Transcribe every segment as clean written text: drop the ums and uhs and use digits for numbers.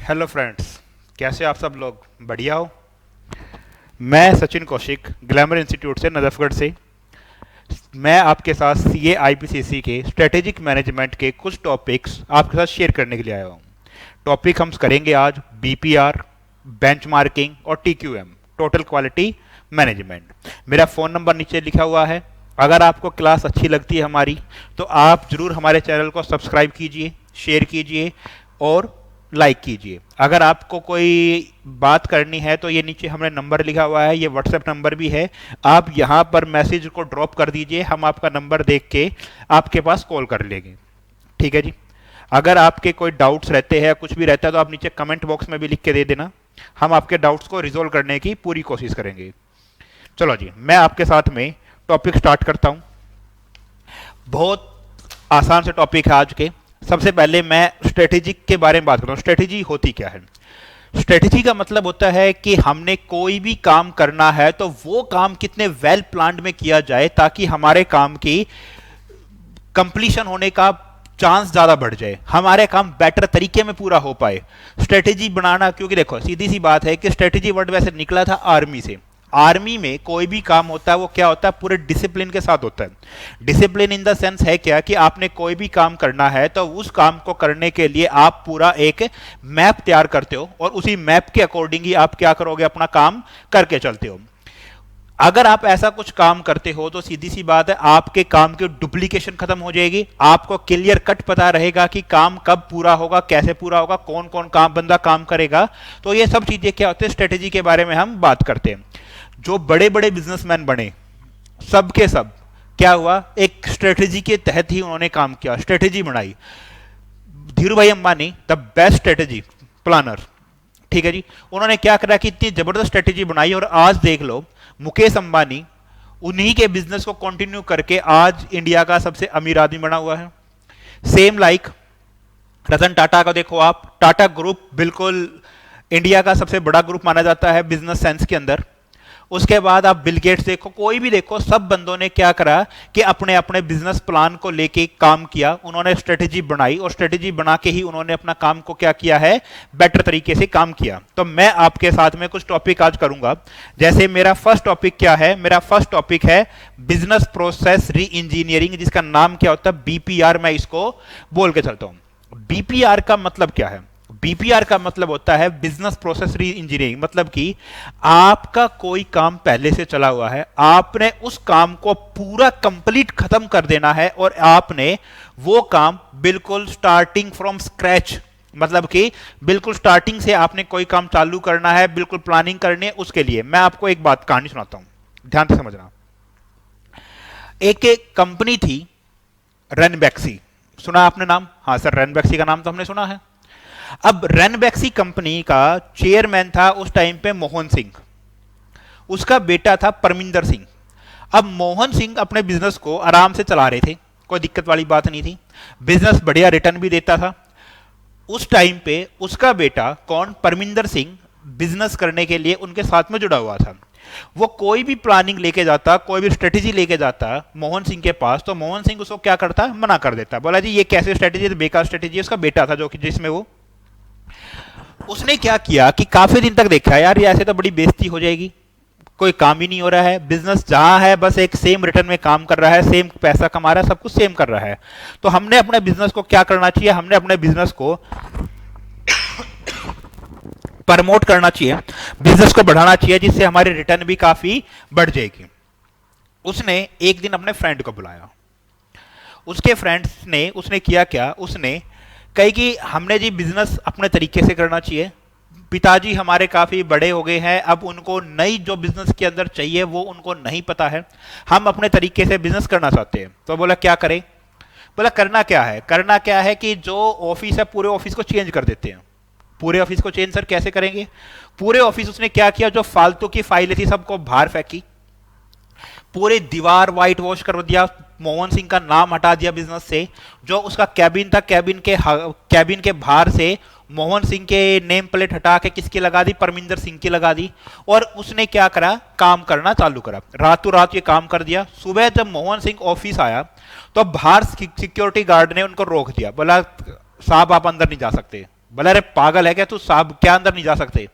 Hello friends, कैसे आप सब लोग? बढ़िया हो? मैं सचिन कौशिक, ग्लैमर इंस्टीट्यूट से, नजफगढ़ से। मैं आपके साथ सीए आईपीसीसी के स्ट्रेटेजिक मैनेजमेंट के कुछ टॉपिक्स आपके साथ शेयर करने के लिए आया हूँ। टॉपिक हम करेंगे आज बीपीआर, बेंचमार्किंग और टीक्यूएम, टोटल क्वालिटी मैनेजमेंट। मेरा फ़ोन नंबर नीचे लिखा हुआ है। अगर आपको क्लास अच्छी लगती है हमारी, तो आप ज़रूर हमारे चैनल को सब्सक्राइब कीजिए, शेयर कीजिए और लाइक कीजिए। अगर आपको कोई बात करनी है तो ये नीचे हमने नंबर लिखा हुआ है, ये व्हाट्सएप नंबर भी है। आप यहाँ पर मैसेज को ड्रॉप कर दीजिए, हम आपका नंबर देख के आपके पास कॉल कर लेंगे। ठीक है जी। अगर आपके कोई डाउट्स रहते हैं, कुछ भी रहता है, तो आप नीचे कमेंट बॉक्स में भी लिख के दे देना। हम आपके डाउट्स को रिजोल्व करने की पूरी कोशिश करेंगे। चलो जी, मैं आपके साथ में टॉपिक स्टार्ट करता हूँ। बहुत आसान से टॉपिक है आज के। सबसे पहले मैं स्ट्रेटेजी के बारे में बात करता हूँ। स्ट्रेटेजी होती क्या है? स्ट्रेटेजी का मतलब होता है कि हमने कोई भी काम करना है तो वो काम कितने वेल प्लान्ड में किया जाए ताकि हमारे काम की कंप्लीशन होने का चांस ज्यादा बढ़ जाए, हमारे काम बेटर तरीके में पूरा हो पाए। स्ट्रेटेजी बनाना, क्योंकि देखो सीधी सी बात है कि स्ट्रेटेजी वर्ड वैसे निकला था आर्मी से। आर्मी में कोई भी काम होता है वो क्या होता है? पूरे डिसिप्लिन के साथ होता है। डिसिप्लिन इन द सेंस है क्या कि आपने कोई भी काम करना है तो उस काम को करने के लिए आप पूरा एक मैप तैयार करते हो और उसी मैप के अकॉर्डिंग ही आप क्या करोगे? अपना काम करके चलते हो। अगर आप ऐसा कुछ काम करते हो तो सीधी सी बात है, आपके काम की डुप्लीकेशन खत्म हो जाएगी। आपको क्लियर कट पता रहेगा कि काम कब पूरा होगा, कैसे पूरा होगा, कौन कौन काम बंदा काम करेगा। तो ये सब चीजें क्या होती है? स्ट्रेटेजी के बारे में हम बात करते हैं। जो बड़े बड़े बिजनेसमैन बने, सब के सब क्या हुआ? एक स्ट्रेटेजी के तहत ही उन्होंने काम किया, स्ट्रेटेजी बनाई। Dhiru Bhai Ambani the best strategy planner. ठीक है जी। उन्होंने क्या करा कि इतनी जबरदस्त स्ट्रेटेजी बनाई और आज देख लो मुकेश अंबानी उन्हीं के बिजनेस को कंटिन्यू करके आज इंडिया का सबसे अमीर आदमी बना हुआ है। सेम लाइक रतन टाटा का देखो आप, टाटा ग्रुप बिल्कुल इंडिया का सबसे बड़ा ग्रुप माना जाता है बिजनेस सेंस के अंदर। उसके बाद आप बिल गेट्स देखो, कोई भी देखो, सब बंदों ने क्या करा कि अपने अपने बिजनेस प्लान को लेके काम किया। उन्होंने स्ट्रेटेजी बनाई और स्ट्रेटेजी बना के ही उन्होंने अपना काम को क्या किया है? बेटर तरीके से काम किया। तो मैं आपके साथ में कुछ टॉपिक आज करूंगा। जैसे मेरा फर्स्ट टॉपिक क्या है? मेरा फर्स्ट टॉपिक है बिजनेस प्रोसेस री इंजीनियरिंग, जिसका नाम क्या होता है? बीपीआर। मैं इसको बोल के चलता हूं। बीपीआर का मतलब क्या है? बीपीआर का मतलब होता है बिजनेस प्रोसेस री इंजीनियरिंग। मतलब कि आपका कोई काम पहले से चला हुआ है, आपने उस काम को पूरा कंप्लीट खत्म कर देना है और आपने वो काम बिल्कुल स्टार्टिंग फ्रॉम स्क्रैच, मतलब कि बिल्कुल स्टार्टिंग से आपने कोई काम चालू करना है, बिल्कुल प्लानिंग करनी है। उसके लिए मैं आपको एक बात कहानी सुनाता हूं, ध्यान से समझना। एक कंपनी थी रनबैक्सी। सुना आपने नाम? हाँ सर, रनबैक्सी का नाम तो हमने सुना है। अब रनबैक्सी कंपनी का चेयरमैन था उस टाइम पे मोहन सिंह, उसका बेटा था परमिंदर सिंह। अब मोहन सिंह अपने बिजनेस को आराम से चला रहे थे, कोई दिक्कत वाली बात नहीं थी, बिजनेस बढ़िया रिटर्न भी देता था। उस टाइम पे उसका बेटा कौन? परमिंदर सिंह बिजनेस करने के लिए उनके साथ में जुड़ा हुआ था। वो कोई भी प्लानिंग लेके जाता, कोई भी स्ट्रेटेजी लेके जाता मोहन सिंह के पास, तो मोहन सिंह उसको क्या करता? मना कर देता, बोला जी ये कैसे स्ट्रेटेजी? बेकार स्ट्रेटेजी। उसका बेटा था जो कि जिसमें वो उसने क्या किया कि काफी दिन तक देखा यार ये ऐसे तो बड़ी बेइज्जती हो जाएगी, कोई काम ही नहीं हो रहा है, बिजनेस जहां है बस एक सेम रिटर्न में काम कर रहा है, सेम पैसा कमा रहा है, सब कुछ सेम कर रहा है। तो हमने अपने बिजनेस को क्या करना चाहिए? हमने अपने बिजनेस को प्रमोट करना चाहिए, बिजनेस को बढ़ाना चाहिए, जिससे हमारी रिटर्न भी काफी बढ़ जाएगी। उसने एक दिन अपने फ्रेंड को बुलाया। उसके फ्रेंड्स ने उसने किया क्या? उसने कही कि हमने जी बिजनेस अपने तरीके से करना चाहिए, पिताजी हमारे काफी बड़े हो गए हैं, अब उनको नई जो बिजनेस के अंदर चाहिए वो उनको नहीं पता है, हम अपने तरीके से बिजनेस करना चाहते हैं। तो बोला क्या करें? बोला करना क्या है? करना क्या है कि जो ऑफिस है पूरे ऑफिस को चेंज कर देते हैं। पूरे ऑफिस को चेंज सर कैसे करेंगे? पूरे ऑफिस उसने क्या किया? जो फालतू की फाइलें थी सबको बाहर फेंकी, पूरे दीवार व्हाइट वॉश कर दिया, मोहन सिंह का नाम हटा दिया बिजनेस से। जो उसका कैबिन था, कैबिन के बाहर से मोहन सिंह के नेम प्लेट हटा के किसकी लगा दी? परमिंदर सिंह की लगा दी। और उसने क्या करा? काम करना चालू करा, रातों रात ये काम कर दिया। सुबह जब मोहन सिंह ऑफिस आया तो बाहर सिक्योरिटी गार्ड ने उनको रोक दिया, बोला साहब आप अंदर नहीं जा सकते, बोला अरे पागल है क्या तू, साहब क्या अंदर नहीं जा सकते?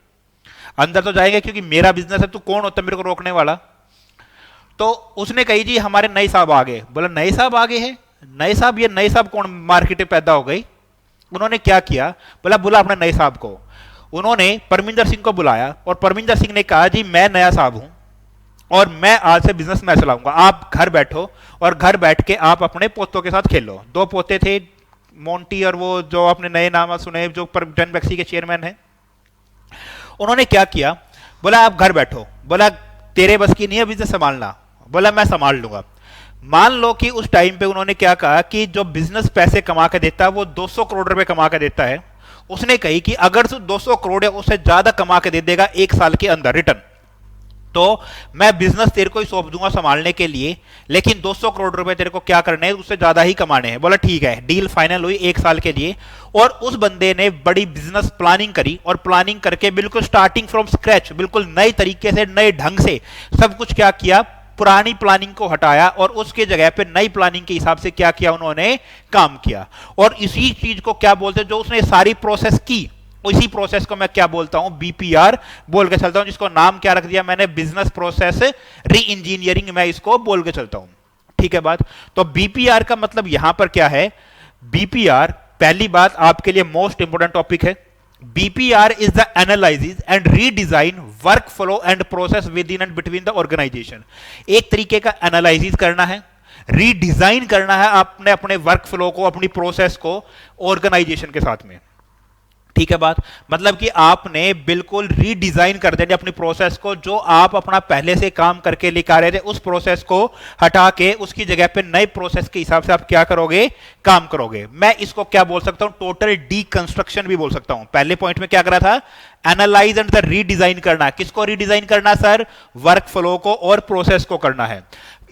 अंदर तो जाएंगे क्योंकि मेरा बिजनेस है, तू कौन होता है मेरे को रोकने वाला? तो उसने कही जी हमारे नए साहब आ गए। बोला नए साहब आ गए हैं? नए साहब, ये नए साहब कौन मार्केट में पैदा हो गई? उन्होंने क्या किया, बोला बुला अपने नए साहब को। उन्होंने परमिंदर सिंह को बुलाया और परमिंदर सिंह ने कहा जी मैं नया साहब हूं और मैं आज से बिजनेस मैं चलाऊंगा, आप घर बैठो और घर बैठ के आप अपने पोतों के साथ खेलो। दो पोते थे, मोंटी और वो जो आपने नए नाम सुने जो डन बैक्सी के चेयरमैन हैं। उन्होंने क्या किया, बोला आप घर बैठो। बोला तेरे बस की नहीं है बिजनेस संभालना? बोला मैं संभाल लूंगा। मान लो कि उस टाइम पे उन्होंने क्या कहा कि जो बिजनेस पैसे कमा के देता है वो 200 करोड़ रुपए कमा के देता है। उसने कही कि अगर तू 200 करोड़ या उससे ज्यादा कमा के दे देगा एक साल के अंदर रिटर्न, तो मैं बिजनेस तेरे को ही सौंप दूंगा संभालने के लिए, लेकिन 200 करोड़ रुपए तेरे को क्या करने हैं, उससे ज्यादा ही कमाने हैं। बोला ठीक है, डील फाइनल हुई एक साल के लिए। और उस बंदे ने बड़ी बिजनेस प्लानिंग करी और प्लानिंग करके बिल्कुल स्टार्टिंग फ्रॉम स्क्रैच, बिल्कुल नए तरीके से नए ढंग से सब कुछ क्या किया, पुरानी प्लानिंग को हटाया और उसके जगह पे नई प्लानिंग के हिसाब से क्या किया, उन्होंने काम किया। और इसी चीज को क्या बोलते हैं, जो उसने सारी प्रोसेस की, इसी प्रोसेस को मैं क्या बोलता हूं, बीपीआर बोल के चलता हूं, जिसको नाम क्या रख दिया मैंने, बिजनेस प्रोसेस री इंजीनियरिंग, मैं इसको बोल के चलता हूं। ठीक है बात। तो बीपीआर का मतलब यहां पर क्या है, बीपीआर पहली बात आपके लिए मोस्ट इंपोर्टेंट टॉपिक है। BPR is the analysis and redesign work flow and process with in and between the organisation. एक तरीके का एनालिसिस करना है, रीडिजाइन करना है आपने अपने वर्क फ्लो को, अपनी प्रोसेस को ऑर्गेनाइजेशन के साथ में। ठीक है बात, मतलब कि आपने बिल्कुल रीडिजाइन कर देनी अपनी प्रोसेस को, जो आप अपना पहले से काम करके लेकर आ रहे थे उस प्रोसेस को हटा के उसकी जगह पे नए प्रोसेस के हिसाब से आप क्या करोगे, काम करोगे। मैं इसको क्या बोल सकता हूं, टोटल डीकंस्ट्रक्शन भी बोल सकता हूं। पहले पॉइंट में क्या करा था, एनालाइज एंड द रीडिजाइन करना। किसको रीडिजाइन करना सर, वर्क फ्लो को और प्रोसेस को करना है।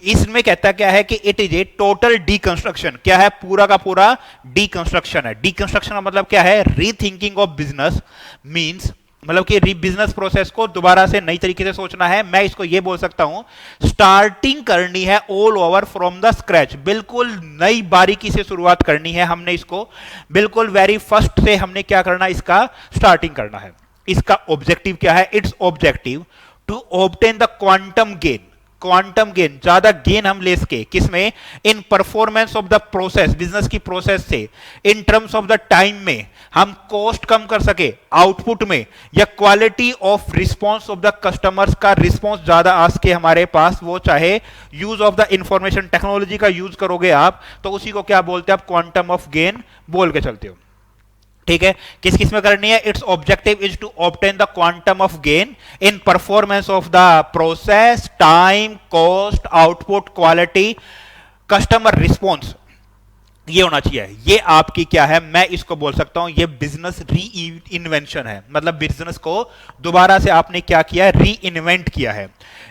इसमें कहता क्या है कि it is a total deconstruction. क्या है, पूरा का पूरा डीकंस्ट्रक्शन है। डीकंस्ट्रक्शन का मतलब क्या है, रीथिंकिंग ऑफ बिजनेस मींस, मतलब कि बिजनेस प्रोसेस को दोबारा से नई तरीके से सोचना है। मैं इसको ये बोल सकता हूं, स्टार्टिंग करनी है all over from the scratch, बिल्कुल नई बारीकी से शुरुआत करनी है हमने इसको, बिल्कुल वेरी फर्स्ट से हमने क्या करना, इसका स्टार्टिंग करना है। इसका ऑब्जेक्टिव क्या है, it's objective to obtain the quantum gain. Quantum gain, ज्यादा गेन हम ले सके किसमें, in performance of the process, business की प्रोसेस से, in terms of the time में हम कॉस्ट कम कर सके, आउटपुट में, या quality of response of the customers का रिस्पॉन्स ज्यादा आ सके हमारे पास, वो चाहे use of the information technology का यूज करोगे आप, तो उसी को क्या बोलते हैं आप, क्वांटम ऑफ गेन बोल के चलते हो। ठीक है, किस किस में करनी है, it's objective is to obtain the quantum of gain in performance of the process, time, cost, output, quality, customer response, ये होना चाहिए। ये आपकी क्या है, मैं इसको बोल सकता हूं ये बिजनेस री इन्वेंशन है। मतलब बिजनेस को दोबारा से आपने क्या किया है, री इन्वेंट किया है।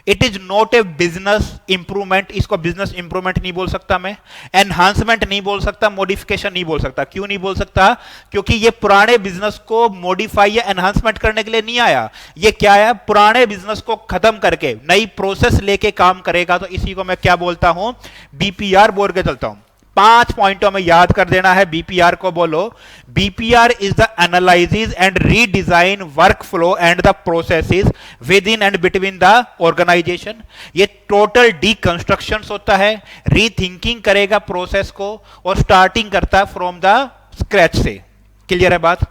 It is not a business improvement, इसको बिजनेस इंप्रूवमेंट नहीं बोल सकता मैं, एनहांसमेंट नहीं बोल सकता, मॉडिफिकेशन नहीं बोल सकता। क्यों नहीं बोल सकता, क्योंकि ये पुराने बिजनेस को मॉडिफाई या एनहांसमेंट करने के लिए नहीं आया। ये क्या है, पुराने बिजनेस को खत्म करके नई प्रोसेस लेके काम करेगा। तो इसी को मैं क्या बोलता हूं, बीपीआर बोल के चलता हूं। 5 पॉइंटों में याद कर देना है बीपीआर को। बोलो, BPR is the analysis and redesign work flow and the processes with in and between the organisation. ये टोटल डीकंस्ट्रक्शन होता है, रीथिंकिंग करेगा प्रोसेस को और स्टार्टिंग करता है फ्रॉम द स्क्रैच से। क्लियर है बात।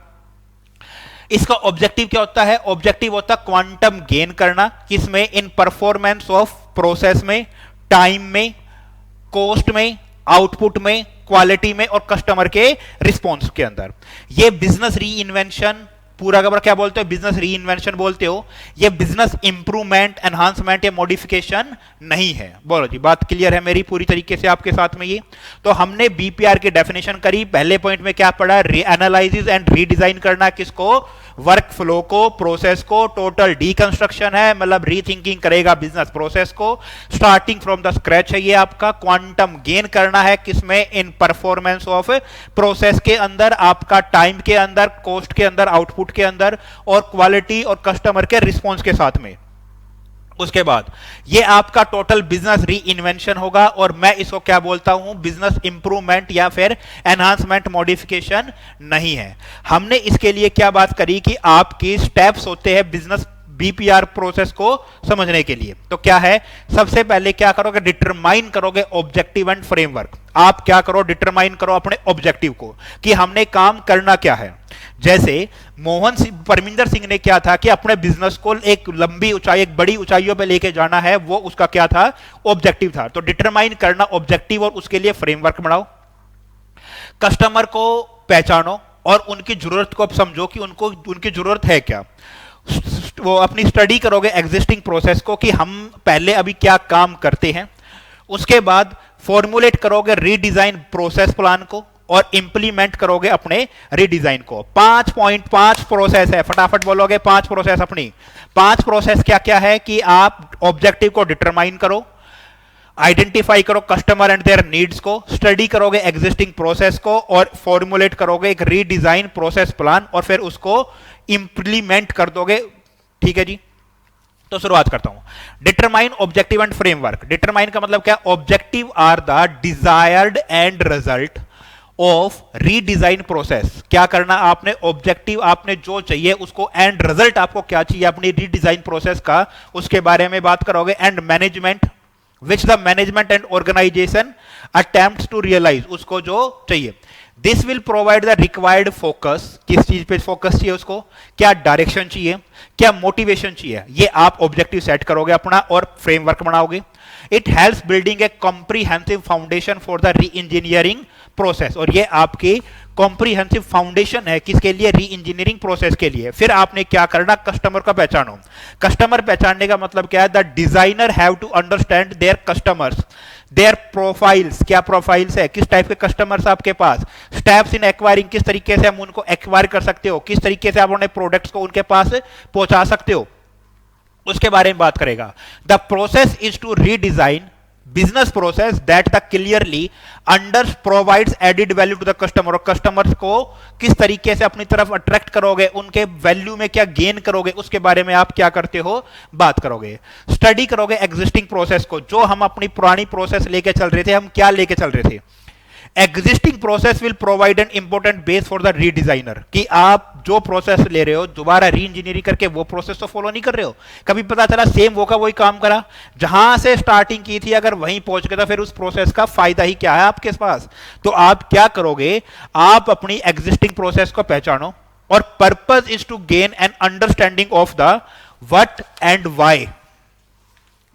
इसका ऑब्जेक्टिव क्या होता है, ऑब्जेक्टिव होता है क्वांटम गेन करना, किसमें, इन परफॉर्मेंस ऑफ प्रोसेस में, टाइम में, कॉस्ट में, आउटपुट में, क्वालिटी में और कस्टमर के रिस्पॉन्स के अंदर। ये बिजनेस री इन्वेंशन पूरा का पूरा क्या बोलते हो, बिजनेस री इन्वेंशन बोलते हो। ये बिजनेस इंप्रूवमेंट, एनहांसमेंट या मॉडिफिकेशन नहीं है। बोलो जी, बात क्लियर है मेरी पूरी तरीके से आपके साथ में। ये तो हमने बीपीआर की डेफिनेशन करी। पहले पॉइंट में क्या पढ़ा, एनालिसिस एंड रीडिजाइन करना, किसको, वर्क फ्लो को, प्रोसेस को। टोटल डीकंस्ट्रक्शन है, मतलब रीथिंकिंग करेगा बिजनेस प्रोसेस को, स्टार्टिंग फ्रॉम द स्क्रैच है ये आपका। क्वांटम गेन करना है किसमें, इन परफॉर्मेंस ऑफ प्रोसेस के अंदर, आपका टाइम के अंदर, कॉस्ट के अंदर, आउटपुट के अंदर और क्वालिटी और कस्टमर के रिस्पॉन्स के साथ में। उसके बाद ये आपका टोटल बिजनेस री इन्वेंशन होगा, और मैं इसको क्या बोलता हूं, बिजनेस इंप्रूवमेंट या फिर एनहांसमेंट मॉडिफिकेशन नहीं है। हमने इसके लिए क्या बात करी कि आपकी स्टेप्स होते हैं बिजनेस बीपीआर प्रोसेस को समझने के लिए। तो क्या है, सबसे पहले क्या करोगे, डिटरमाइन करोगे ऑब्जेक्टिव एंड फ्रेमवर्क। आप क्या करो, डिटरमाइन करो अपने ऑब्जेक्टिव को कि हमने काम करना क्या है। जैसे परमिंदर सिंह ने क्या था कि अपने बिजनेस को एक लंबी ऊंचाई, एक बड़ी ऊंचाइयों पे लेके जाना है, वो उसका क्या था, ऑब्जेक्टिव था। तो डिटरमाइन करना ऑब्जेक्टिव और उसके लिए फ्रेमवर्क बनाओ। कस्टमर को पहचानो और उनकी जरूरत को समझो कि उनको उनकी जरूरत है क्या। वो अपनी स्टडी करोगे एग्जिस्टिंग प्रोसेस को कि हम पहले अभी क्या काम करते हैं। उसके बाद फॉर्मुलेट करोगे रीडिजाइन प्रोसेस प्लान को और इंप्लीमेंट करोगे अपने रीडिजाइन को। 5.5 प्रोसेस है, फटाफट बोलोगे 5 प्रोसेस अपनी। 5 प्रोसेस क्या क्या है कि आप ऑब्जेक्टिव को डिटरमाइन करो, आइडेंटिफाई करो कस्टमर एंड देयर नीड्स को, स्टडी करोगे एग्जिस्टिंग प्रोसेस को और फॉर्मुलेट करोगे एक रीडिजाइन प्रोसेस प्लान और फिर उसको इंप्लीमेंट कर दोगे। ठीक है जी, तो शुरुआत करता हूं। Determine objective and framework. Determine का मतलब क्या, objective are the desired end result of redesign process. क्या करना आपने, ऑब्जेक्टिव आपने जो चाहिए उसको, एंड रिजल्ट आपको क्या चाहिए अपनी रीडिजाइन प्रोसेस का, उसके बारे में बात करोगे। And management which the management and organisation attempts to realise, उसको जो चाहिए। This will provide the required focus, किस चीज पे फोकस चाहिए उसको, क्या डायरेक्शन चाहिए, क्या मोटिवेशन चाहिए, ये आप ऑब्जेक्टिव सेट करोगे अपना और फ्रेमवर्क बनाओगे। It helps building A comprehensive foundation for the reengineering process, और ये आपकी कॉम्प्रिहेंसिव फाउंडेशन है किसके लिए, री इंजीनियरिंग प्रोसेस के लिए। फिर आपने क्या करना, कस्टमर का पहचानो। कस्टमर पहचानने का मतलब क्या है, the designer have to understand their customers, their profiles, क्या प्रोफाइल्स है, किस टाइप के कस्टमर्स आपके पास, स्टेप्स इन एक्वायरिंग, किस तरीके से हम उनको एक्वायर कर सकते हो, किस तरीके से आप अपने प्रोडक्ट्स को उनके पास पहुंचा सकते हो, उसके बारे में बात करेगा। The process is to redesign business process that the clearly under provides added value to the customer, और कस्टमर्स को किस तरीके से अपनी तरफ अट्रैक्ट करोगे, उनके वैल्यू में क्या गेन करोगे, उसके बारे में आप क्या करते हो, बात करोगे। स्टडी करोगे एग्जिस्टिंग प्रोसेस को, जो हम अपनी पुरानी प्रोसेस लेके चल रहे थे, हम क्या लेके चल रहे थे। Existing process will provide an important base for the redesigner, कि आप जो प्रोसेस ले रहे हो दोबारा री इंजीनियरिंग करके वो प्रोसेस तो फॉलो नहीं कर रहे हो। कभी पता चला सेम वो का वही काम करा, जहां से स्टार्टिंग की थी अगर वहीं पहुंच गया तो फिर उस प्रोसेस का फायदा ही क्या है आपके पास। तो आप क्या करोगे, आप अपनी एग्जिस्टिंग प्रोसेस को पहचानो और purpose is to gain an understanding of the what and why.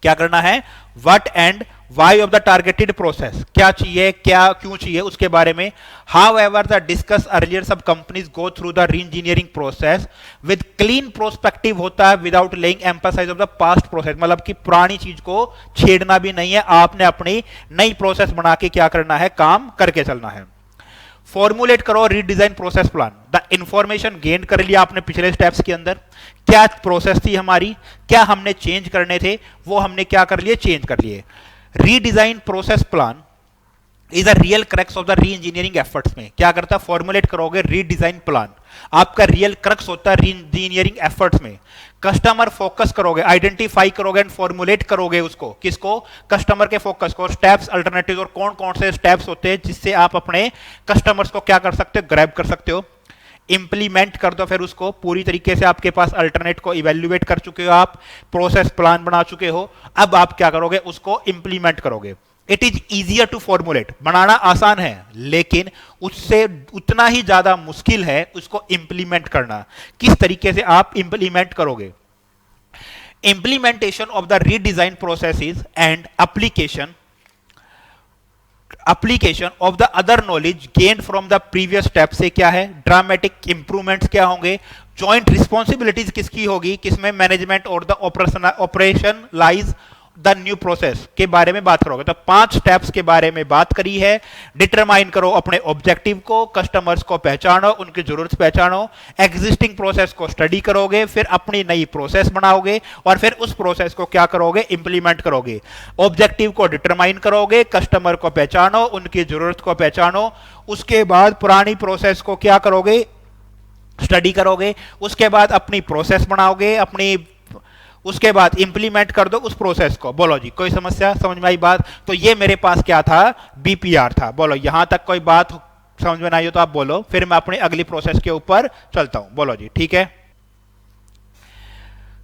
क्या करना है, what and why of the targeted process, क्या चाहिए, क्या क्यों चाहिए, उसके बारे में। However the discuss earlier, सब companies go through the reengineering process with clean prospective होता है, without laying emphasize of the past process, मतलब कि पुरानी चीज को छेड़ना भी नहीं है, आपने अपनी नई प्रोसेस बना के क्या करना है, काम करके चलना है। फॉर्मुलेट करो redesign process plan. The information gain कर लिया आपने पिछले स्टेप्स के अंदर, क्या प्रोसेस थी हमारी, क्या हमने चेंज करने थे, वो हमने क्या कर लिए, चेंज कर लिए। Redesign process plan is a real crux of the री इंजीनियरिंग एफर्ट्स में। क्या करता है, फॉर्मुलेट करोगे रीडिजाइन प्लान, आपका रियल क्रक्स होता है री इंजीनियरिंग एफर्ट्स में। कस्टमर फोकस करोगे, आइडेंटिफाई करोगे एंड फॉर्मुलेट करोगे उसको, किसको, कस्टमर के फोकस को, स्टेप्स, अल्टरनेटिव, और कौन कौन से स्टेप्स होते हैं जिससे आप अपने कस्टमर्स को क्या कर सकते हो, ग्रैब कर सकते हो। इंप्लीमेंट कर दो फिर उसको पूरी तरीके से, आपके पास अल्टरनेट को इवेल्युएट कर चुके हो, आप प्रोसेस प्लान बना चुके हो, अब आप क्या करोगे, उसको इंप्लीमेंट करोगे। It is easier to formulate, बनाना आसान है लेकिन उससे उतना ही ज्यादा मुश्किल है उसको इंप्लीमेंट करना। किस तरीके से आप इंप्लीमेंट करोगे। Implementation of the redesign processes and application of the other knowledge gained from the previous step से क्या है, ड्रामेटिक इंप्रूवमेंट्स क्या होंगे, जॉइंट रिस्पॉन्सिबिलिटीज किसकी होगी, किसमें, मैनेजमेंट और the operation lies the new process के बारे में बात करोगे। तो 5 स्टेप्स के बारे में बात करी है। डिटरमाइन करो अपने ऑब्जेक्टिव को, कस्टमर्स को पहचानो, उनकी जरूरत पहचानो, एग्जिस्टिंग प्रोसेस को स्टडी करोगे, फिर अपनी नई प्रोसेस बनाओगे और फिर उस प्रोसेस को क्या करोगे, इंप्लीमेंट करोगे। ऑब्जेक्टिव को डिटरमाइन करोगे, कस्टमर को पहचानो, उनकी जरूरत को पहचानो, उसके बाद पुरानी प्रोसेस को क्या करोगे, स्टडी करोगे, उसके बाद अपनी प्रोसेस बनाओगे, अपनी उसके बाद इंप्लीमेंट कर दो उस प्रोसेस को। बोलो जी, कोई समस्या, समझ में आई बात? तो ये मेरे पास क्या था, बीपीआर था। बोलो यहां तक कोई बात समझ में आई हो तो आप बोलो, फिर मैं अपनी अगली प्रोसेस के ऊपर चलता हूं। बोलो जी, ठीक है।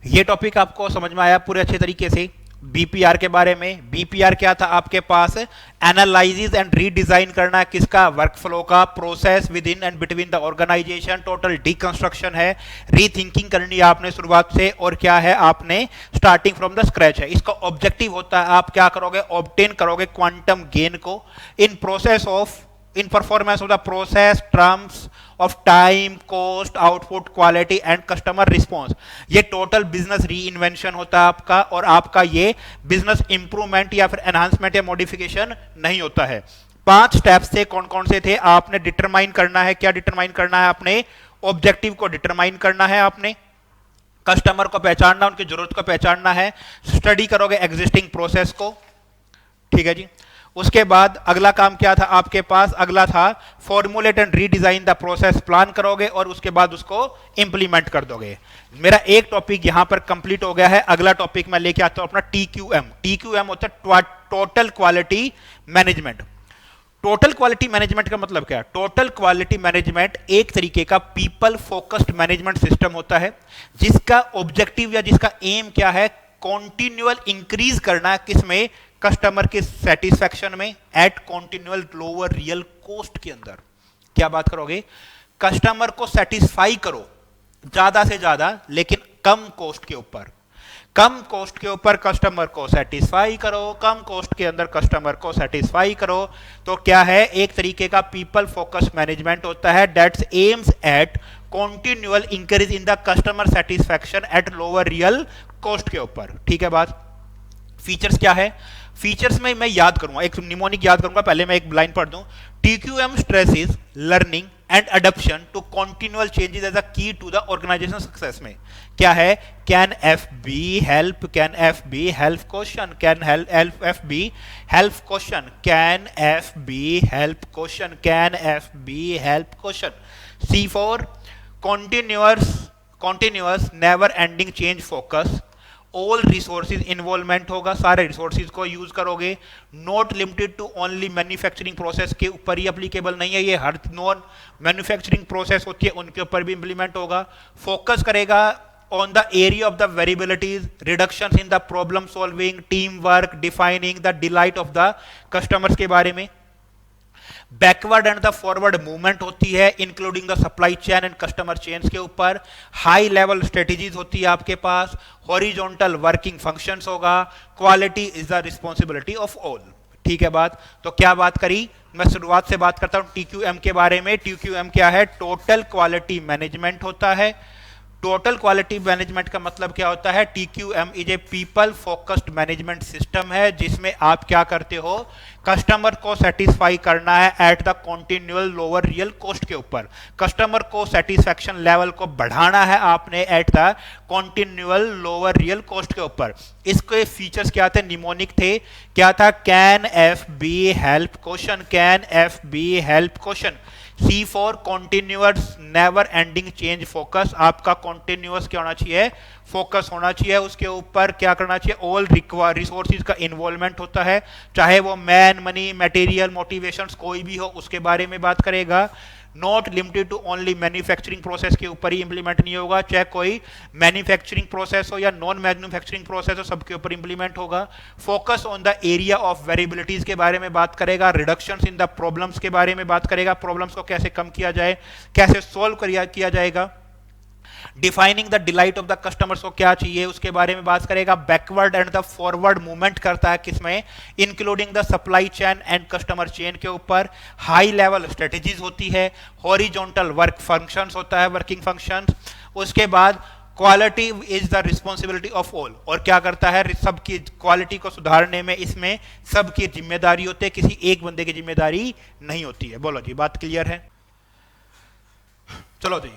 ये टॉपिक आपको समझ में आया पूरे अच्छे तरीके से बीपीआर के बारे में। बीपीआर क्या था आपके पास, एनालाइसिस एंड रीडिजाइन करना किसका, वर्क फ्लो का, process with in and between the organisation, total deconstruction है, रीथिंकिंग करनी है आपने शुरुआत से, और क्या है आपने स्टार्टिंग फ्रॉम द स्क्रैच है। इसका ऑब्जेक्टिव होता है आप क्या करोगे, ऑब्टेन करोगे क्वांटम गेन को इन performance of the process, terms of time, cost, output, quality and customer response. ये टोटल बिजनेस री इन्वेंशन होता है आपका, और आपका ये बिजनेस इंप्रूवमेंट या फिर एनहांसमेंट या मॉडिफिकेशन नहीं होता है। 5 स्टेप्स थे, कौन कौन से थे, आपने डिटरमाइन करना है, क्या डिटरमाइन करना है आपने, ऑब्जेक्टिव को डिटरमाइन करना है आपने, कस्टमर को पहचानना, उनकी जरूरत को पहचानना है, स्टडी करोगे एग्जिस्टिंग प्रोसेस को, ठीक है जी। उसके बाद अगला काम क्या था आपके पास, अगला था formulate and redesign the process, plan करोगे और उसके बाद उसको इंप्लीमेंट कर दोगे। मेरा एक टॉपिक यहां पर कंप्लीट हो गया है। अगला टॉपिक मैं लेके आता हूं अपना टीक्यूएम। टीक्यूएम होता है total quality management. Total quality management का मतलब क्या है, टोटल क्वालिटी मैनेजमेंट एक तरीके का पीपल फोकस्ड मैनेजमेंट सिस्टम होता है, जिसका ऑब्जेक्टिव या जिसका एम क्या है, कॉन्टिन्यूअल इंक्रीज करना, किसमें, कस्टमर के सेटिस्फैक्शन में, at continual lower real cost के अंदर। क्या बात करोगे, कस्टमर को सेटिस्फाई करो ज्यादा से ज्यादा, लेकिन कम कॉस्ट के ऊपर, कम कॉस्ट के ऊपर कस्टमर को सेटिस्फाई करो, कम कॉस्ट के अंदर कस्टमर को सेटिस्फाई करो। तो क्या है, एक तरीके का पीपल फोकस मैनेजमेंट होता है, that's aims at continual increase in the customer satisfaction at lower real cost के ऊपर। ठीक है बात। फीचर्स क्या है, फीचर्स में मैं याद करूंगा, एक निमोनिक याद करूंगा, पहले मैं एक लाइन पढ़ दूं। TQM stresses learning and adoption to continual changes as a key to the organisation success में क्या है, can F B help, can F B help question, can help F B help question, can F B help question, can F B help question. C for continuous never ending change focus, all resources involvement होगा, सारे resources को use करोगे, not limited to only manufacturing process के ऊपर ही applicable नहीं है, ये हर non manufacturing process होती है उनके ऊपर भी इंप्लीमेंट होगा। फोकस करेगा on the area of the variabilities, reduction in the problem solving, team work, defining the delight of the customers के बारे में। Backward and the forward movement होती है, including the supply chain and customer chains के ऊपर। High level strategies होती है आपके पास, हॉरिजॉन्टल वर्किंग फंक्शंस होगा, quality is the responsibility of all. ठीक है बात। तो क्या बात करी, मैं शुरुआत से बात करता हूं टीक्यूएम के बारे में। टीक्यूएम क्या है, टोटल क्वालिटी मैनेजमेंट होता है। टोटल क्वालिटी मैनेजमेंट का मतलब क्या होता है, TQM is a people focused management system है, जिसमें आप क्या करते हो, कस्टमर को सेटिस्फाई करना है at the continual lower real cost के ऊपर। कस्टमर को सेटिस्फैक्शन लेवल को बढ़ाना है आपने at the continual lower real cost के ऊपर। इसके फीचर्स क्या थे, निमोनिक थे, क्या था, can F B help question, can F B help question. C for continuous never ending change focus, आपका कॉन्टिन्यूअस क्या होना चाहिए, फोकस होना चाहिए, उसके ऊपर क्या करना चाहिए, ऑल रिसोर्सेज का इन्वॉल्वमेंट होता है, चाहे वो मैन, मनी, मटेरियल, मोटिवेशंस कोई भी हो, उसके बारे में बात करेगा। Not limited to only manufacturing process के ऊपर ही इंप्लीमेंट नहीं होगा, चाहे कोई मैन्युफैक्चरिंग प्रोसेस हो या नॉन मैन्युफैक्चरिंग प्रोसेस हो, सबके ऊपर इंप्लीमेंट होगा। Focus on the area of variabilities के बारे में बात करेगा, रिडक्शंस इन द प्रॉब्लम्स के बारे में बात करेगा, प्रॉब्लम्स को कैसे कम किया जाए, कैसे सोल्व किया जाएगा। Defining the delight of the customers को क्या चाहिए उसके बारे में बात करेगा। Backward and the forward movement करता है किसमें, including the supply chain and customer chain के ऊपर। हाई लेवल स्ट्रेटेजीज होती है, हॉरिजॉन्टल वर्क फंक्शंस होता है, वर्किंग फंक्शंस। उसके बाद quality is the responsibility of all, और क्या करता है, सबकी क्वालिटी को सुधारने में इसमें सबकी जिम्मेदारी होती है, किसी एक बंदे की जिम्मेदारी नहीं होती है। बोलो जी, बात क्लियर है। चलो जी,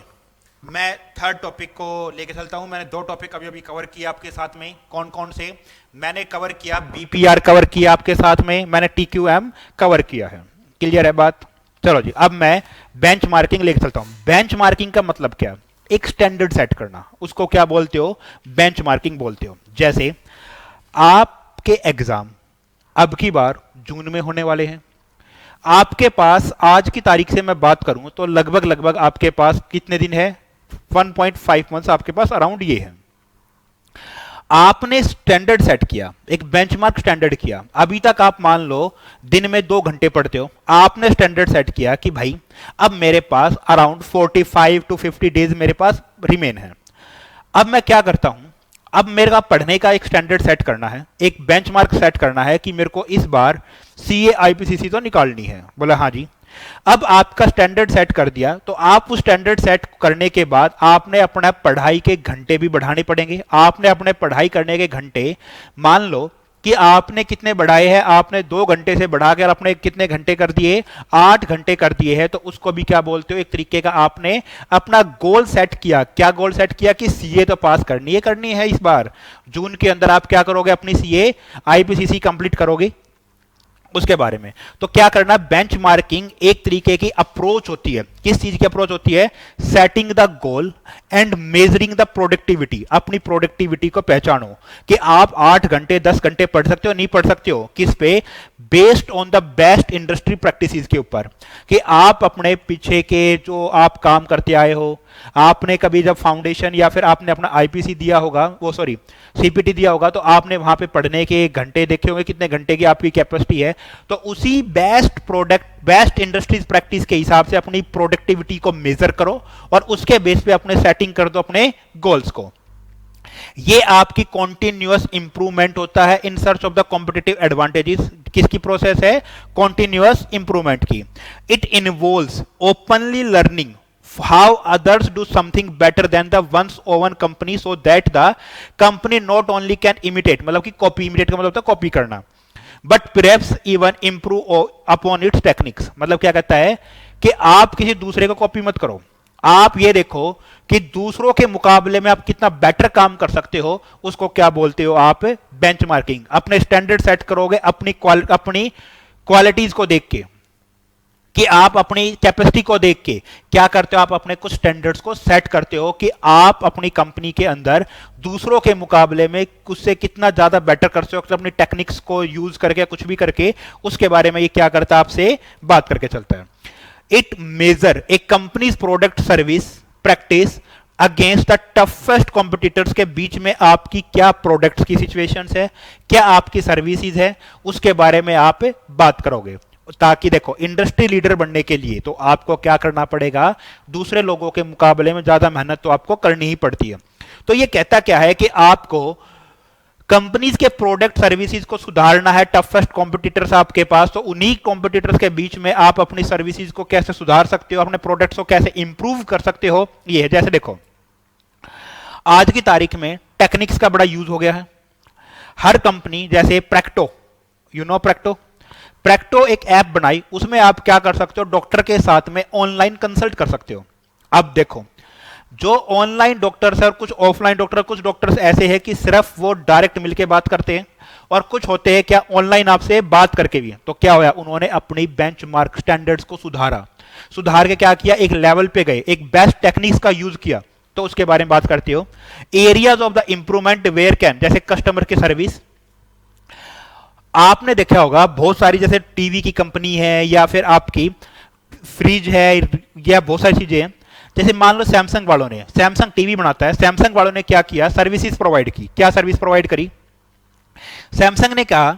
मैं थर्ड टॉपिक को लेके चलता हूं। मैंने 2 टॉपिक अभी कवर किया आपके साथ में, कौन कौन से, मैंने कवर किया बीपीआर कवर किया आपके साथ में, मैंने टीक्यूएम कवर किया है। क्लियर है बात। चलो जी, अब मैं बेंचमार्किंग लेके चलता हूं। बेंचमार्किंग का मतलब क्या, एक स्टैंडर्ड सेट करना, उसको क्या बोलते हो, बेंचमार्किंग बोलते हो। जैसे आपके एग्जाम अब की बार जून में होने वाले हैं, आपके पास आज की तारीख से मैं बात करूं तो लगभग लगभग आपके पास कितने दिन है, 1.5 मंथ्स आपके पास अराउंड ये है। आपने स्टैंडर्ड सेट किया, एक बेंचमार्क स्टैंडर्ड किया। अभी तक आप मान लो दिन में 2 घंटे पढ़ते हो, आपने स्टैंडर्ड सेट किया कि भाई अब मेरे पास अराउंड 45 टू 50 डेज मेरे पास रिमेन है। अब मैं क्या करता हूं, अब मेरे का पढ़ने का एक स्टैंडर्ड सेट करना है, एक बेंचमार्क सेट करना है कि मेरे को इस बार सीए आईपीसीसी तो निकालनी है। बोला हाँ जी। अब आपका स्टैंडर्ड सेट कर दिया, तो आप उस स्टैंडर्ड सेट करने के बाद आपने अपना पढ़ाई के घंटे भी बढ़ाने पड़ेंगे। आपने अपने पढ़ाई करने के घंटे, मान लो कि आपने कितने बढ़ाए हैं, आपने 2 घंटे से बढ़ाकर अपने कितने घंटे कर दिए, 8 घंटे कर दिए हैं, तो उसको भी क्या बोलते हो, एक तरीके का आपने अपना गोल सेट किया। क्या गोल सेट किया कि सीए तो पास करनी है इस बार जून के अंदर। आप क्या करोगे, अपनी सीए आईपीसीसी कंप्लीट करोगे, उसके बारे में। तो क्या करना, बेंचमार्किंग एक तरीके की अप्रोच होती है। किस चीज की अप्रोच होती है, setting the goal and measuring the productivity. अपनी प्रोडक्टिविटी को पहचानो कि आप 8 घंटे 10 घंटे पढ़ सकते हो, नहीं पढ़ सकते हो, किस पे, based on the best industry practices के ऊपर। कि आप अपने पीछे के जो आप काम करते आए हो, आपने कभी जब फाउंडेशन या फिर आपने अपना आईपीसी दिया होगा, वो सॉरी सीपीटी दिया होगा, तो आपने वहां पे पढ़ने के घंटे देखे होंगे, कितने घंटे की आपकी कैपेसिटी है। तो उसी बेस्ट इंडस्ट्रीज प्रैक्टिस के हिसाब से अपनी प्रोडक्टिविटी को मेजर करो और उसके बेस पे अपने सेटिंग कर दो अपने गोल्स को। ये आपकी कॉन्टिन्यूअस इंप्रूवमेंट होता है in search of the competitive advantages. किसकी प्रोसेस है, कॉन्टिन्यूअस इंप्रूवमेंट की। It involves openly learning how others do something better than the one's own company so that the company not only can imitate, मतलब कि copy, imitate का मतलब होता है copy करना, but perhaps even improve upon its techniques। मतलब क्या कहता है कि आप किसी दूसरे को कॉपी मत करो, आप ये देखो कि दूसरों के मुकाबले में आप कितना बेटर काम कर सकते हो, उसको क्या बोलते हो आप, बेंचमार्किंग। अपने स्टैंडर्ड सेट करोगे अपनी क्वालिटीज को देख के, कि आप अपनी कैपेसिटी को देख के क्या करते हो, आप अपने कुछ स्टैंडर्ड्स को सेट करते हो कि आप अपनी कंपनी के अंदर दूसरों के मुकाबले में उससे कितना ज्यादा बेटर कर सकते हो, अपनी टेक्निक्स को यूज करके, कुछ भी करके, उसके बारे में ये क्या करता है, आपसे बात करके चलता है। It measure a company's product service practice against the toughest competitors. के बीच में आपकी क्या प्रोडक्ट्स की सिचुएशंस है, क्या आपकी सर्विसेज है, उसके बारे में आप बात करोगे। ताकि देखो, इंडस्ट्री लीडर बनने के लिए तो आपको क्या करना पड़ेगा, दूसरे लोगों के मुकाबले में ज्यादा मेहनत तो आपको करनी ही पड़ती है। तो ये कहता क्या है कि आपको कंपनीज के प्रोडक्ट सर्विसेज को सुधारना है। टफेस्ट कॉम्पिटिटर्स आपके पास, तो उन्हीं कॉम्पिटिटर्स के बीच में आप अपनी सर्विसेज को कैसे सुधार सकते हो, अपने प्रोडक्ट्स को कैसे इंप्रूव कर सकते हो, ये है। जैसे देखो, आज की तारीख में टेक्निक्स का बड़ा यूज हो गया है। हर कंपनी, जैसे प्रैक्टो, यू नो प्रैक्टो एक ऐप बनाई, उसमें आप क्या कर सकते हो, डॉक्टर के साथ में ऑनलाइन कंसल्ट कर सकते हो। अब देखो, जो ऑनलाइन डॉक्टर्स है और कुछ ऑफलाइन डॉक्टर, कुछ डॉक्टर्स ऐसे हैं कि सिर्फ वो डायरेक्ट मिलके बात करते हैं, और कुछ होते हैं क्या ऑनलाइन आपसे बात करके भी। तो क्या होया, उन्होंने अपनी बेंचमार्क स्टैंडर्ड्स को सुधार के क्या किया, एक लेवल पे गए, एक बेस्ट टेक्निक्स का यूज किया। तो उसके बारे में बात करते हो। Areas of the improvement where can, जैसे कस्टमर की सर्विस। आपने देखा होगा बहुत सारी, जैसे टीवी की कंपनी है या फिर आपकी फ्रिज है या बहुत सारी चीजें हैं। जैसे मान लो सैमसंग वालों ने, सैमसंग टीवी बनाता है, सैमसंग वालों ने क्या किया, सर्विसेज प्रोवाइड की। क्या सर्विस प्रोवाइड करी, सैमसंग ने कहा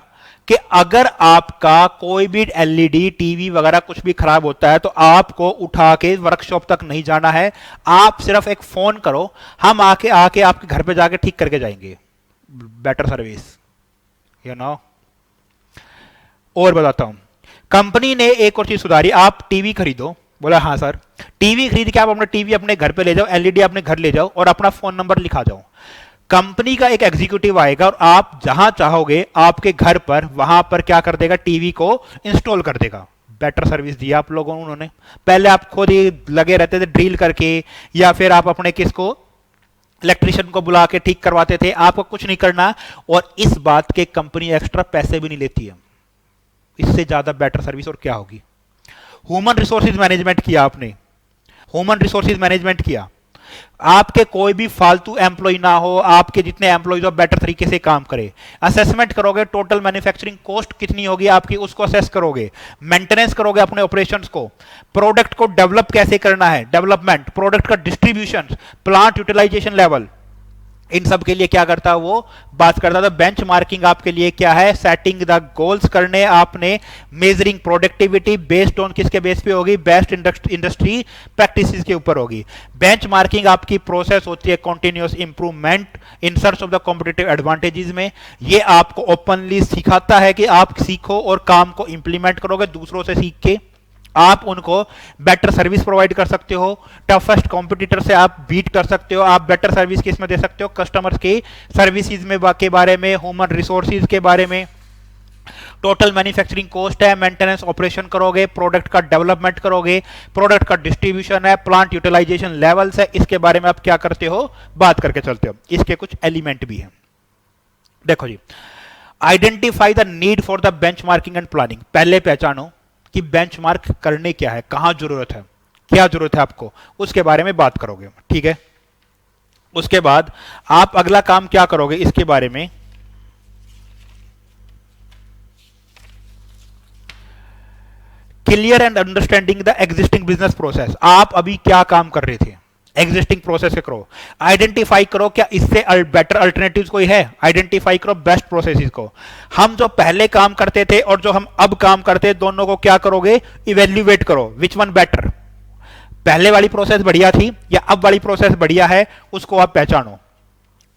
कि अगर आपका कोई भी एलईडी टीवी वगैरह कुछ भी खराब होता है तो आपको उठा के वर्कशॉप तक नहीं जाना है, आप सिर्फ एक फोन करो, हम आके आपके घर पे जाके ठीक करके जाएंगे। Better service, you know. और बताता हूं, कंपनी ने एक और चीज सुधारी। आप टीवी खरीदो, बोला हाँ सर, टीवी खरीद के आप अपना टीवी अपने घर पे ले जाओ, एलईडी अपने घर ले जाओ और अपना फोन नंबर लिखा जाओ। कंपनी का एक एग्जीक्यूटिव आएगा और आप जहां चाहोगे आपके घर पर, वहां पर क्या कर देगा, टीवी को इंस्टॉल कर देगा। बेटर सर्विस दी आप लोगों उन्होंने। पहले आप खुद ही लगे रहते थे ड्रिल करके, या फिर आप अपने किसको, इलेक्ट्रिशियन को बुला के ठीक करवाते थे। आपको कुछ नहीं करना, और इस बात के कंपनी एक्स्ट्रा पैसे भी नहीं लेती है। इससे ज्यादा बेटर सर्विस और क्या होगी। ह्यूमन रिसोर्सेज मैनेजमेंट किया आपने, ह्यूमन रिसोर्सेज मैनेजमेंट किया आपके कोई भी फालतू एम्प्लॉय ना हो, आपके जितने एम्प्लॉयज हो बेटर तरीके से काम करे। असेसमेंट करोगे, टोटल मैन्युफैक्चरिंग कॉस्ट कितनी होगी आपकी, उसको असेस करोगे। मेंटेनेंस करोगे अपने ऑपरेशंस को। प्रोडक्ट को डेवलप कैसे करना है, डेवलपमेंट, प्रोडक्ट का डिस्ट्रीब्यूशन, प्लांट यूटिलाइजेशन लेवल, इन सब के लिए क्या करता है वो बात करता था। बेंच मार्किंग आपके लिए क्या है, सेटिंग द गोल्स करने आपने, मेजरिंग प्रोडक्टिविटी बेस्ड ऑन किसके बेस पे होगी, बेस्ट इंडस्ट्री प्रैक्टिसेस के ऊपर होगी। बेंच मार्किंग आपकी प्रोसेस होती है continuous improvement in search of the competitive advantages में। ये आपको ओपनली सिखाता है कि आप सीखो और काम को इंप्लीमेंट करोगे दूसरों से सीख के, आप उनको बेटर सर्विस प्रोवाइड कर सकते हो, टफेस्ट कॉम्पिटिटर से आप बीट कर सकते हो, आप बेटर सर्विस किस में दे सकते हो, कस्टमर्स की सर्विसेज में के बारे में, ह्यूमन रिसोर्सेज के बारे में। टोटल मैन्युफैक्चरिंग कॉस्ट है, मेंटेनेंस ऑपरेशन करोगे, प्रोडक्ट का डेवलपमेंट करोगे, प्रोडक्ट का डिस्ट्रीब्यूशन है, प्लांट यूटिलाइजेशन लेवल्स है, इसके बारे में आप क्या करते हो, बात करके चलते हो। इसके कुछ एलिमेंट भी हैं, देखो जी। Identify the need for the benchmarking and planning, पहले पहचानो कि बेंचमार्क करने क्या है, कहां जरूरत है, क्या जरूरत है आपको, उसके बारे में बात करोगे, ठीक है। उसके बाद आप अगला काम क्या करोगे, इसके बारे में clear and understanding the existing business process. आप अभी क्या काम कर रहे थे, एग्जिस्टिंग प्रोसेस से करो। आइडेंटिफाई करो क्या इससे बेटर अल्टरनेटिव्स कोई है, आइडेंटिफाई करो बेस्ट प्रोसेसेस को। हम जो पहले काम करते थे और जो हम अब काम करते हैं दोनों को क्या करोगे, इवेल्युएट करो, विच वन बेटर, पहले वाली प्रोसेस बढ़िया थी या अब वाली प्रोसेस बढ़िया है, उसको आप पहचानो।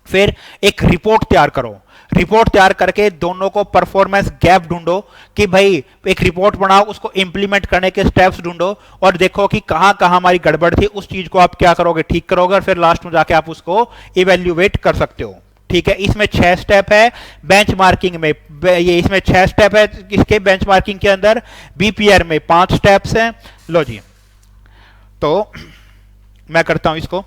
फिर एक रिपोर्ट तैयार करो, रिपोर्ट तैयार करके दोनों को परफॉर्मेंस गैप ढूंढो कि भाई एक रिपोर्ट बनाओ, उसको इंप्लीमेंट करने के स्टेप्स ढूंढो और देखो कि कहां कहां हमारी गड़बड़ थी, उस चीज को आप क्या करोगे, ठीक करोगे और फिर लास्ट में जाके आप उसको इवेल्युएट कर सकते हो, ठीक है। इसमें 6 स्टेप है बेंचमार्किंग में, ये इसमें 6 स्टेप है इसके बेंचमार्किंग के अंदर, बीपीआर में 5 स्टेप्स हैं। लो जी, तो मैं करता हूं इसको।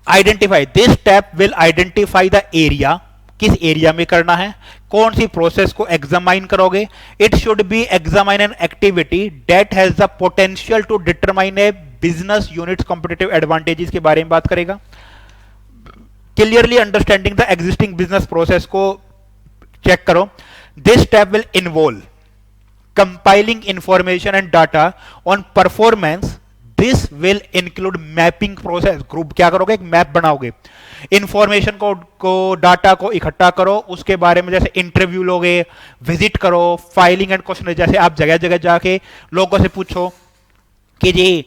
Identify, this step will identify the area, किस एरिया में करना है, कौन सी प्रोसेस को एग्जामाइन करोगे। It should be examine an activity that has the potential to determine a business unit's competitive advantages के बारे में बात करेगा। Clearly understanding the existing business process को चेक करो। This step will involve compiling information and data on performance. This will include mapping process, group क्या करोगे, एक मैप बनाओगे, इंफॉर्मेशन को डाटा को इकट्ठा करो, उसके बारे में जैसे इंटरव्यू लोगे, विजिट करो, फाइलिंग एंड क्वेश्चन, जैसे आप जगह जगह जाके लोगों से पूछो कि जी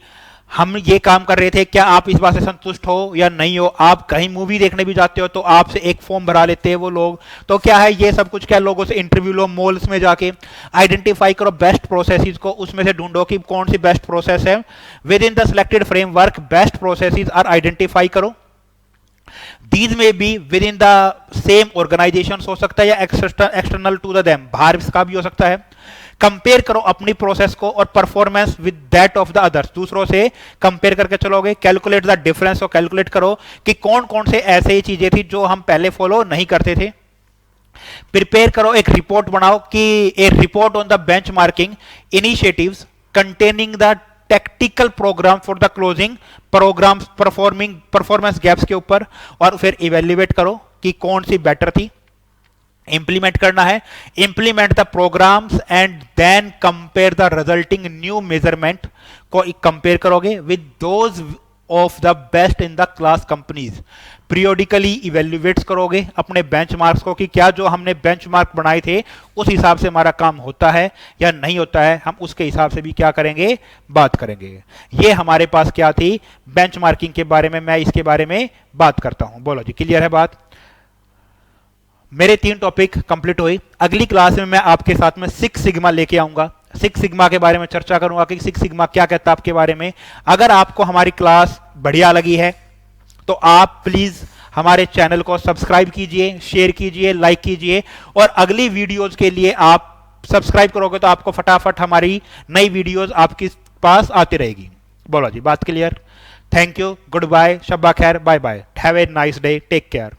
हम ये काम कर रहे थे, क्या आप इस बात से संतुष्ट हो या नहीं हो। आप कहीं मूवी देखने भी जाते हो तो आपसे एक फॉर्म भरा लेते हैं वो लोग, तो क्या है ये सब कुछ, क्या लोगों से इंटरव्यू लो, मॉल्स में जाके आइडेंटिफाई करो बेस्ट प्रोसेसेस को, उसमें से ढूंढो कि कौन सी बेस्ट प्रोसेस है। Within the selected framework best processes are identify करो। These may be within the same organisation हो सकता है या एक्सटर्नल टू द देम, बाहर इसका भी हो सकता है। कंपेयर करो अपनी प्रोसेस को और performance with that of the others, दूसरों से कंपेयर करके चलोगे। कैलकुलेट द डिफरेंस को कैलकुलेट करो कि कौन कौन से ऐसे ही चीजें थी जो हम पहले फॉलो नहीं करते थे। प्रिपेयर करो, एक रिपोर्ट बनाओ कि a report on the benchmarking initiatives containing the tactical program for the closing program performance gaps के ऊपर, और फिर इवेल्युएट करो कि कौन सी बेटर थी, इंप्लीमेंट करना है। Implement the programmes and then compare the resulting new measurement को कंपेयर करोगे with those of the best in the class companies. Periodically evaluates करोगे अपने बेंचमार्क्स को कि क्या जो हमने बेंचमार्क बनाए थे उस हिसाब से हमारा काम होता है या नहीं होता है, हम उसके हिसाब से भी क्या करेंगे, बात करेंगे। ये हमारे पास क्या थी बेंचमार्किंग के बारे में, मैं इसके बारे में बात करता हूं। बोलो जी, क्लियर है बात। मेरे 3 टॉपिक कंप्लीट हुई। अगली क्लास में मैं आपके साथ में 6 सिग्मा लेके आऊंगा, 6 सिग्मा के बारे में चर्चा करूंगा कि 6 सिग्मा क्या कहता है आपके बारे में। अगर आपको हमारी क्लास बढ़िया लगी है तो आप प्लीज हमारे चैनल को सब्सक्राइब कीजिए, शेयर कीजिए, लाइक कीजिए, और अगली वीडियोज के लिए आप सब्सक्राइब करोगे तो आपको फटाफट हमारी नई वीडियोज आपके पास आती रहेगी। बोलो जी, बात clear. Thank you, good bye, शब्बा खैर, bye bye, have a nice day, take care.